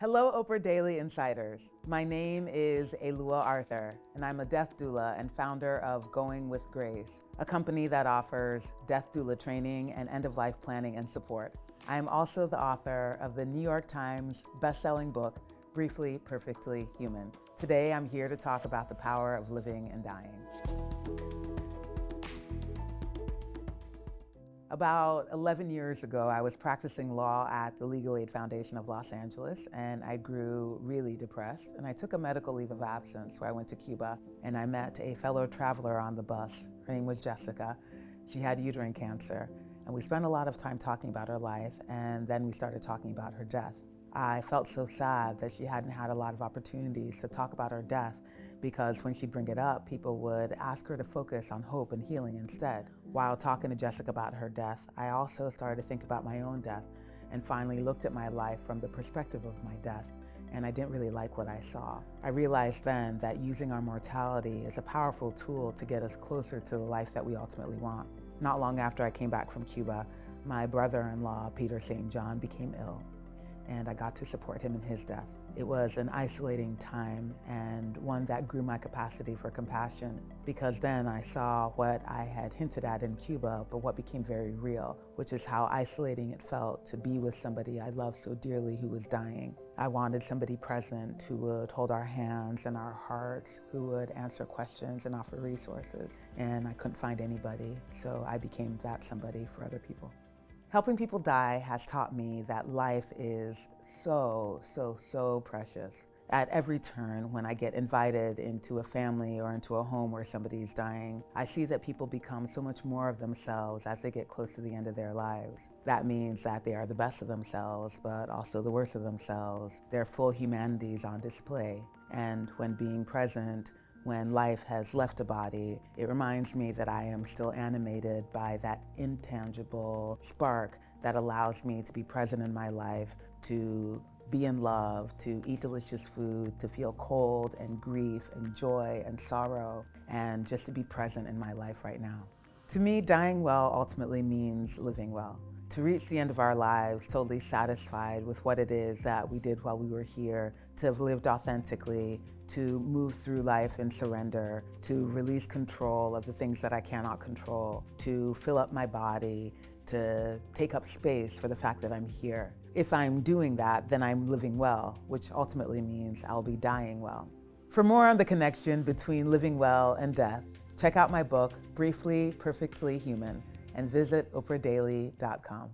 Hello, Oprah Daily Insiders. My name is Alua Arthur, and I'm a death doula and founder of Going with Grace, a company that offers death doula training and end-of-life planning and support. I am also the author of the New York Times best-selling book, Briefly, Perfectly Human. Today, I'm here to talk about the power of living and dying. About 11 years ago, I was practicing law at the Legal Aid Foundation of Los Angeles, and I grew really depressed. And I took a medical leave of absence, so I went to Cuba, and I met a fellow traveler on the bus. Her name was Jessica. She had uterine cancer, and we spent a lot of time talking about her life, and then we started talking about her death. I felt so sad that she hadn't had a lot of opportunities to talk about her death, because when she'd bring it up, people would ask her to focus on hope and healing instead. While talking to Jessica about her death, I also started to think about my own death and finally looked at my life from the perspective of my death, and I didn't really like what I saw. I realized then that using our mortality is a powerful tool to get us closer to the life that we ultimately want. Not long after I came back from Cuba, my brother-in-law, Peter St. John, became ill, and I got to support him in his death. It was an isolating time and one that grew my capacity for compassion, because then I saw what I had hinted at in Cuba, but what became very real, which is how isolating it felt to be with somebody I loved so dearly who was dying. I wanted somebody present who would hold our hands and our hearts, who would answer questions and offer resources, and I couldn't find anybody, so I became that somebody for other people. Helping people die has taught me that life is so precious. At every turn, when I get invited into a family or into a home where somebody's dying, I see that people become so much more of themselves as they get close to the end of their lives. That means that they are the best of themselves, but also the worst of themselves. Their full humanity is on display. And when being present, when life has left a body, it reminds me that I am still animated by that intangible spark that allows me to be present in my life, to be in love, to eat delicious food, to feel cold and grief and joy and sorrow, and just to be present in my life right now. To me, dying well ultimately means living well. To reach the end of our lives totally satisfied with what it is that we did while we were here, to have lived authentically, to move through life in surrender, to release control of the things that I cannot control, to fill up my body, to take up space for the fact that I'm here. If I'm doing that, then I'm living well, which ultimately means I'll be dying well. For more on the connection between living well and death, check out my book, Briefly, Perfectly Human, and visit oprahdaily.com.